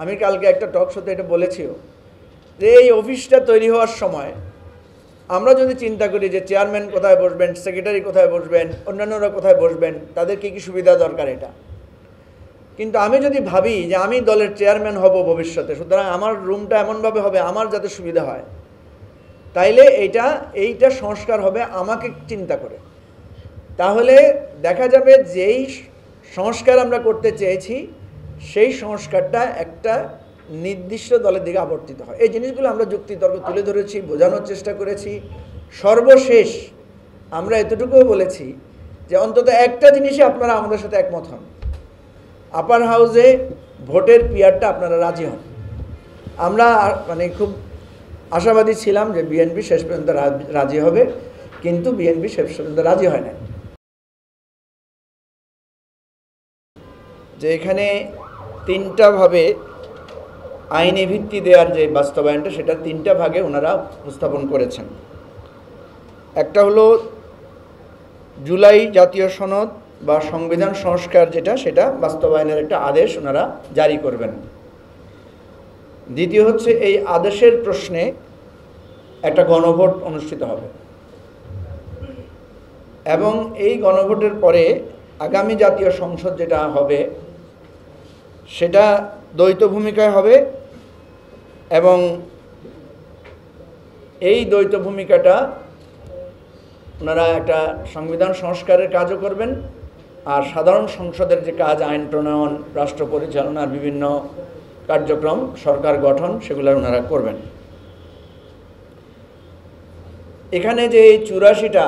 আমি কালকে একটা টক শোতে এটা বলেছিও যে এই অফিসটা তৈরি হওয়ার সময় আমরা যদি চিন্তা করি যে চেয়ারম্যান কোথায় বসবেন, সেক্রেটারি কোথায় বসবেন, অন্যান্যরা কোথায় বসবেন, তাদের কী কী সুবিধা দরকার, এটা কিন্তু আমি যদি ভাবি যে আমি দলের চেয়ারম্যান হব ভবিষ্যতে, সুতরাং আমার রুমটা এমনভাবে হবে আমার যাতে সুবিধা হয়, তাইলে এইটা সংস্কার হবে আমাকে চিন্তা করে। তাহলে দেখা যাবে যেই সংস্কার আমরা করতে চেয়েছি সেই সংস্কারটা একটা নির্দিষ্ট দলের দিকে আবর্তিত হয়। এই জিনিসগুলো আমরা যুক্তিতর্ক তুলে ধরেছি, বোঝানোর চেষ্টা করেছি। সর্বশেষ আমরা এতটুকুও বলেছি যে অন্তত একটা জিনিসে আপনারা আমাদের সাথে একমত হন, আপার হাউসে ভোটের পিয়ারটা আপনারা রাজি হন। আমরা মানে খুব আশাবাদী ছিলাম যে বিএনপি শেষ পর্যন্ত রাজি হবে, কিন্তু বিএনপি শেষ পর্যন্ত রাজি হয় না। যে এখানে তিনটা ভাবে আইনি ভিত্তি দেওয়ার যে বাস্তবায়নটা, সেটা তিনটা ভাগে ওনারা উপস্থাপন করেছেন। একটা হলো জুলাই জাতীয় সনদ বা সংবিধান সংস্কার যেটা, সেটা বাস্তবায়নের একটা আদেশ ওনারা জারি করবেন। দ্বিতীয় হচ্ছে এই আদেশের প্রশ্নে একটা গণভোট অনুষ্ঠিত হবে এবং এই গণভোটের পরে আগামী জাতীয় সংসদ যেটা হবে সেটা দ্বৈত ভূমিকায় হবে এবং এই দ্বৈত ভূমিকাটা ওনারা একটা সংবিধান সংস্কারের কাজও করবেন, আর সাধারণ সংসদের যে কাজ, আইন প্রণয়ন, রাষ্ট্র পরিচালনার বিভিন্ন কার্যক্রম, সরকার গঠন, সেগুলো ওনারা করবেন। এখানে যে 84টা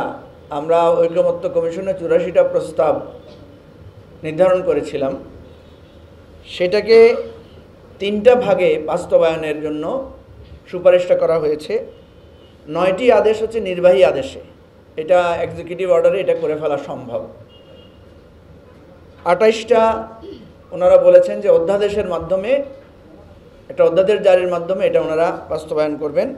আমরা ঐকমত্য কমিশনে 84টা প্রস্তাব নির্ধারণ করেছিলাম, সেটাকে তিনটা ভাগে বাস্তবায়নের জন্য সুপারিশটা করা হয়েছে। 9টি আদেশ হচ্ছে নির্বাহী আদেশে, এটা এক্সিকিউটিভ অর্ডারে এটা করে ফেলা সম্ভব। 28টা ওনারা বলেছেন যে অধ্যাদেশের মাধ্যমে, একটা অধ্যাদেশ জারির মাধ্যমে এটা ওনারা বাস্তবায়ন করবেন।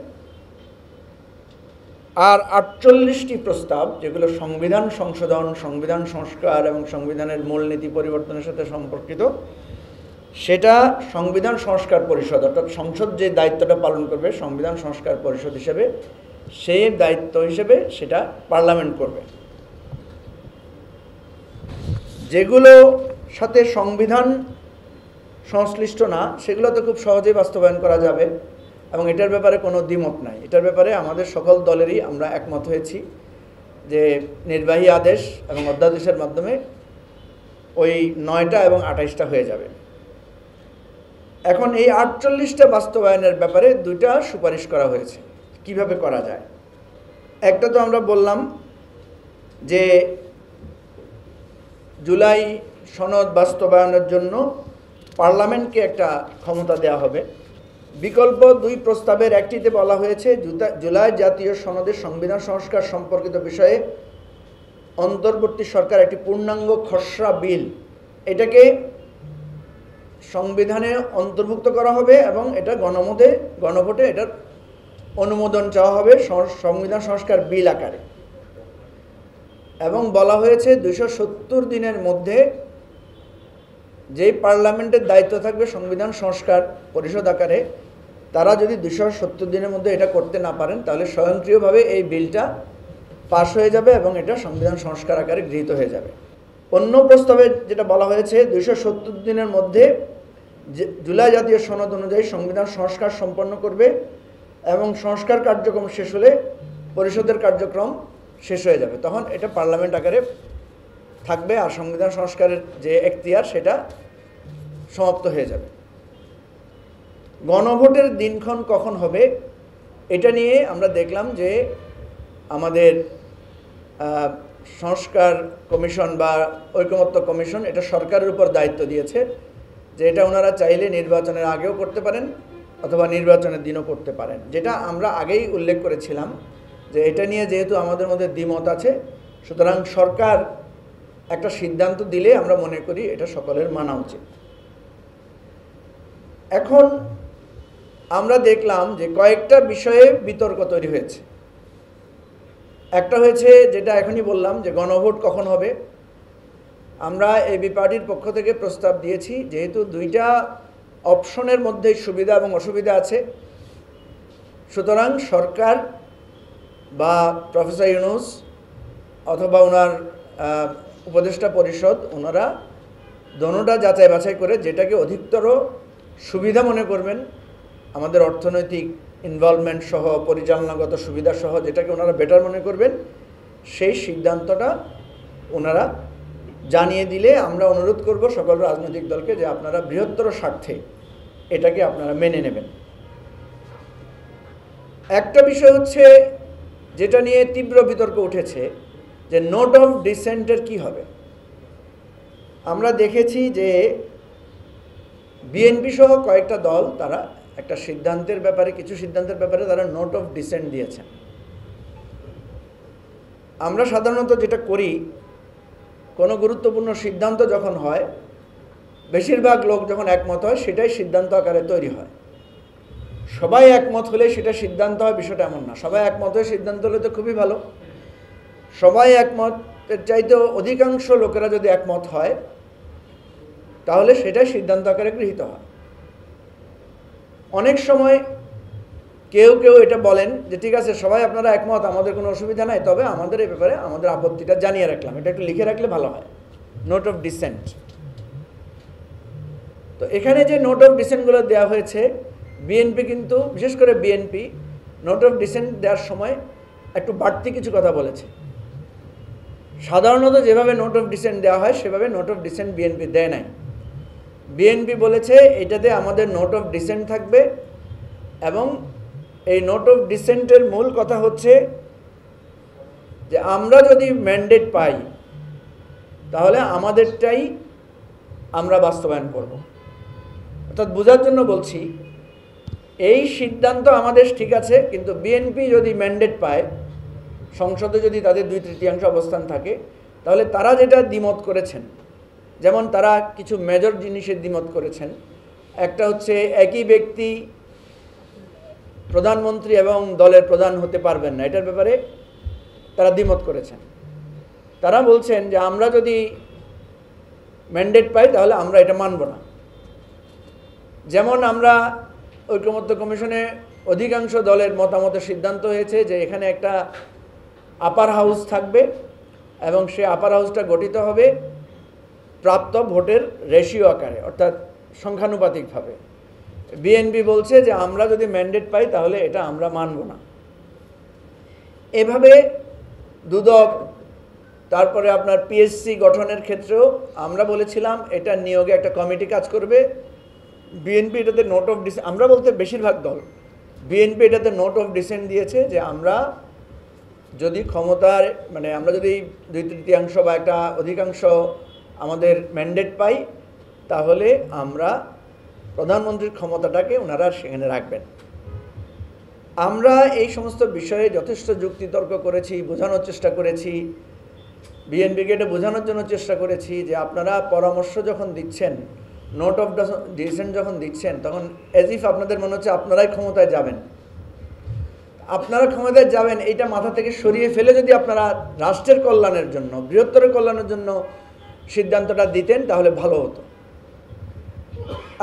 আর 48টি প্রস্তাব যেগুলো সংবিধান সংশোধন, সংবিধান সংস্কার এবং সংবিধানের মূলনীতি পরিবর্তনের সাথে সম্পর্কিত, সেটা সংবিধান সংস্কার পরিষদ, অর্থাৎ সংসদ যে দায়িত্বটা পালন করবে সংবিধান সংস্কার পরিষদ হিসেবে, সেই দায়িত্ব হিসেবে সেটা পার্লামেন্ট করবে। যেগুলো সাথে সংবিধান সংশ্লিষ্ট না, সেগুলো তো খুব সহজেই বাস্তবায়ন করা যাবে এবং এটার ব্যাপারে কোনো দ্বিমত নাই। এটার ব্যাপারে আমাদের সকল দলেরই আমরা একমত হয়েছি যে নির্বাহী আদেশ এবং অধ্যাদেশের মাধ্যমে ওই 9টা এবং 28টা হয়ে যাবে। এখন এই 48টা বাস্তবায়নের ব্যাপারে 2টা সুপারিশ করা হয়েছে কিভাবে করা যায়। একটা তো আমরা বললাম যে জুলাই সনদ বাস্তবায়নের জন্য পার্লামেন্টকে একটা ক্ষমতা দেওয়া হবে। বিকল্প 2 প্রস্তাবের একটিতে বলা হয়েছে জুলাই জাতীয় সনদের সংবিধান সংস্কার সম্পর্কিত বিষয়ে অন্তর্বর্তী সরকার একটি পূর্ণাঙ্গ খসড়া বিল, এটাকে সংবিধানে অন্তর্ভুক্ত করা হবে এবং এটা গণভোটে এটার অনুমোদন চাওয়া হবে সংবিধান সংস্কার বিল আকারে। এবং বলা হয়েছে 270 দিনের মধ্যে যেই পার্লামেন্টের দায়িত্ব থাকবে সংবিধান সংস্কার পরিষদ আকারে, তারা যদি 270 দিনের মধ্যে এটা করতে না পারেন, তাহলে স্বয়ংক্রিয়ভাবে এই বিলটা পাশ হয়ে যাবে এবং এটা সংবিধান সংস্কার আকারে গৃহীত হয়ে যাবে। অন্য প্রস্তাবে যেটা বলা হয়েছে 270 দিনের মধ্যে জুলাই জাতীয় সনদ অনুযায়ী সংবিধান সংস্কার সম্পন্ন করবে এবং সংস্কার কার্যক্রম শেষ হলে পরিষদের কার্যক্রম শেষ হয়ে যাবে, তখন এটা পার্লামেন্ট আকারে থাকবে আর সংবিধান সংস্কারের যে এখতিয়ার সেটা সমাপ্ত হয়ে যাবে। গণভোটের দিনক্ষণ কখন হবে এটা নিয়ে আমরা দেখলাম যে আমাদের সংস্কার কমিশন বা ঐকমত্য কমিশন এটা সরকারের উপর দায়িত্ব দিয়েছে যে এটা ওনারা চাইলে নির্বাচনের আগেও করতে পারেন অথবা নির্বাচনের দিনও করতে পারেন। যেটা আমরা আগেই উল্লেখ করেছিলাম যে এটা নিয়ে যেহেতু আমাদের মধ্যে দ্বিমত আছে, সুতরাং সরকার একটা সিদ্ধান্ত দিলে আমরা মনে করি এটা সকলের মানা উচিত। এখন আমরা দেখলাম যে কয়েকটা বিষয়ে বিতর্ক তৈরি হয়েছে। একটা হয়েছে যেটা এখনই বললাম যে গণভোট কখন হবে। আমরা এবি পার্টির পক্ষ থেকে প্রস্তাব দিয়েছি, যেহেতু 2টা অপশনের মধ্যে সুবিধা এবং অসুবিধা আছে। সুতরাং সরকার বা প্রফেসর ইউনূস অথবা ওনার উপদেষ্টা পরিষদ ওনারা দোনোটা যাচাই বাছাই করে যেটাকে অধিকতর সুবিধা মনে করবেন, আমাদের অর্থনৈতিক ইনভলভমেন্ট সহ পরিচালনাগত সুবিধা সহ যেটাকে ওনারা বেটার মনে করবেন, সেই সিদ্ধান্তটা ওনারা জানিয়ে দিলে আমরা অনুরোধ করব সকল রাজনৈতিক দলকে যে আপনারা বৃহত্তর স্বার্থে এটাকে আপনারা মেনে নেবেন। একটা বিষয় হচ্ছে যেটা নিয়ে তীব্র বিতর্ক উঠেছে যে নোট অফ ডিসেন্টের কি হবে। আমরা দেখেছি যে বিএনপি সহ কয়েকটা দল তারা একটা সিদ্ধান্তের ব্যাপারে, কিছু সিদ্ধান্তের ব্যাপারে তারা নোট অফ ডিসেন্ট দিয়েছেন। আমরা সাধারণত যেটা করি, কোনো গুরুত্বপূর্ণ সিদ্ধান্ত যখন হয়, বেশিরভাগ লোক যখন একমত হয় সেটাই সিদ্ধান্ত আকারে তৈরি হয়। সবাই একমত হলে সেটা সিদ্ধান্ত হয়, বিষয়টা এমন না। সবাই একমত হয়ে সিদ্ধান্ত হলে তো খুবই ভালো। সবাই একমতের চাইতেও অধিকাংশ লোকেরা যদি একমত হয় তাহলে সেটাই সিদ্ধান্ত আকারে গৃহীত হয়। অনেক সময় কেউ কেউ এটা বলেন যে ঠিক আছে সবাই আপনারা একমত, আমাদের কোনো অসুবিধা নাই, তবে আমাদের এই ব্যাপারে আমাদের আপত্তিটা জানিয়ে রাখলাম, এটা একটু লিখে রাখলে ভালো হয়, নোট অফ ডিসেন্ট। তো এখানে যে নোট অফ ডিসেন্টগুলো দেওয়া হয়েছে, বিএনপি কিন্তু বিশেষ করে বিএনপি নোট অফ ডিসেন্ট দেওয়ার সময় একটু বাড়তি কিছু কথা বলেছে। সাধারণত যেভাবে নোট অফ ডিসেন্ট দেওয়া হয় সেভাবে নোট অফ ডিসেন্ট বিএনপি দেয় নাই। বিএনপি বলেছে এটাতে আমাদের নোট অফ ডিসেন্ট থাকবে এবং এই নোট অফ ডিসেন্টের মূল কথা হচ্ছে যে আমরা যদি ম্যান্ডেট পাই তাহলে আমাদেরটাই আমরা বাস্তবায়ন করব। অর্থাৎ বোঝার জন্য বলছি, এই সিদ্ধান্ত আমাদের ঠিক আছে, কিন্তু বিএনপি যদি ম্যান্ডেট পায়, সংসদে যদি তাদের 2/3 অবস্থান থাকে, তাহলে তারা যেটা দ্বিমত করেছেন, যেমন তারা কিছু মেজর জিনিসের দ্বিমত করেছেন। একটা হচ্ছে একই ব্যক্তি প্রধানমন্ত্রী এবং দলের প্রধান হতে পারবেন না, এটার ব্যাপারে তারা দ্বিমত করেছেন। তারা বলছেন যে আমরা যদি ম্যান্ডেট পাই তাহলে আমরা এটা মানব না। যেমন আমরা ঐকমত্য কমিশনে অধিকাংশ দলের মতামতের সিদ্ধান্ত হয়েছে যে এখানে একটা আপার হাউস থাকবে এবং সে আপার হাউসটা গঠিত হবে প্রাপ্ত ভোটের রেশিও আকারে, অর্থাৎ সংখ্যানুপাতিকভাবে। বিএনপি বলছে যে আমরা যদি ম্যান্ডেট পাই তাহলে এটা আমরা মানব না। এভাবে দুদক, তারপরে আপনার পিএসসি গঠনের ক্ষেত্রেও আমরা বলেছিলাম এটা নিয়োগে একটা কমিটি কাজ করবে। বিএনপি এটাতে নোট অফ ডিসেন্ট, আমরা বলতে বেশিরভাগ দল, বিএনপি এটাতে নোট অফ ডিসেন্ট দিয়েছে যে আমরা যদি ক্ষমতার আমরা যদি 2/3 বা একটা অধিকাংশ আমাদের ম্যান্ডেট পাই তাহলে আমরা প্রধানমন্ত্রীর ক্ষমতাটাকে ওনারা সেখানে রাখবেন। আমরা এই সমস্ত বিষয়ে যথেষ্ট যুক্তিতর্ক করেছি, বোঝানোর চেষ্টা করেছি, বিএনপিকে এটা বোঝানোর জন্য চেষ্টা করেছি যে আপনারা পরামর্শ যখন দিচ্ছেন, নোট অফ ডিসেন্ট যখন দিচ্ছেন, তখন এজ ইফ আপনাদের মনে হচ্ছে আপনারাই ক্ষমতায় যাবেন। আপনারা ক্ষমতায় যাবেন এইটা মাথা থেকে সরিয়ে ফেলে যদি আপনারা রাষ্ট্রের কল্যাণের জন্য, বৃহত্তর কল্যাণের জন্য সিদ্ধান্তটা দিতেন তাহলে ভালো হতো।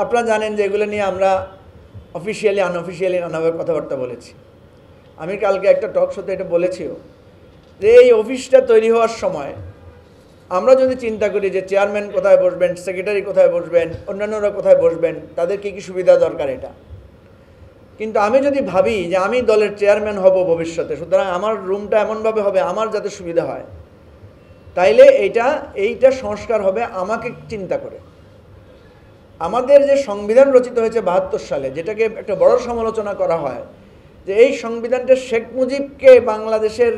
আপনারা জানেন যে এগুলো নিয়ে আমরা অফিসিয়ালি আনঅফিসিয়ালি নানাভাবে কথাবার্তা বলেছি। আমি কালকে একটা টক শোতে এটা বলেছিও যে এই অফিসটা তৈরি হওয়ার সময় আমরা যদি চিন্তা করি যে চেয়ারম্যান কোথায় বসবেন, সেক্রেটারি কোথায় বসবেন, অন্যান্যরা কোথায় বসবেন, তাদের কী কী সুবিধা দরকার এটা, কিন্তু আমি যদি ভাবি যে আমি দলের চেয়ারম্যান হব ভবিষ্যতে, সুতরাং আমার রুমটা এমনভাবে হবে আমার যাতে সুবিধা হয়, তাইলে এইটা সংস্কার হবে আমাকে চিন্তা করে। আমাদের যে সংবিধান রচিত হয়েছে 72 সালে, যেটাকে একটা বড় সমালোচনা করা হয় যে এই সংবিধানটা শেখ মুজিবকে বাংলাদেশের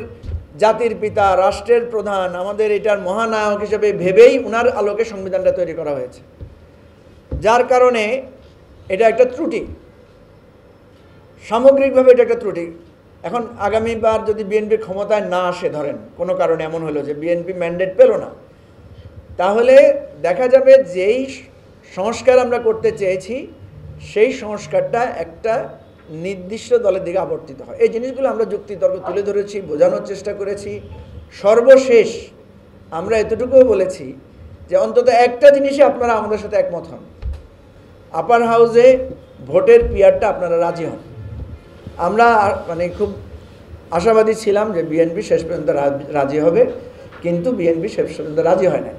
জাতির পিতা, রাষ্ট্রের প্রধান, আমাদের এটার মহানায়ক হিসেবে ভেবেই উনার আলোকে সংবিধানটা তৈরি করা হয়েছে, যার কারণে এটা একটা ত্রুটি, সামগ্রিকভাবে এটা একটা ত্রুটি। এখন আগামীবার যদি বিএনপি ক্ষমতায় না আসে, ধরেন কোনো কারণে এমন হলো যে বিএনপি ম্যান্ডেট পেল না, তাহলে দেখা যাবে যেই সংস্কার আমরা করতে চেয়েছি সেই সংস্কারটা একটা নির্দিষ্ট দলের দিকে আবর্তিত হয়। এই জিনিসগুলো আমরা যুক্তিতর্ক তুলে ধরেছি, বোঝানোর চেষ্টা করেছি। সর্বশেষ আমরা এতটুকুও বলেছি যে অন্তত একটা জিনিসে আপনারা আমাদের সাথে একমত হন, আপার হাউসে ভোটের পিয়ারটা আপনারা রাজি হন। আমরা মানে খুব আশাবাদী ছিলাম যে বিএনপি শেষ পর্যন্ত রাজি হবে, কিন্তু বিএনপি শেষ পর্যন্ত রাজি হয় না।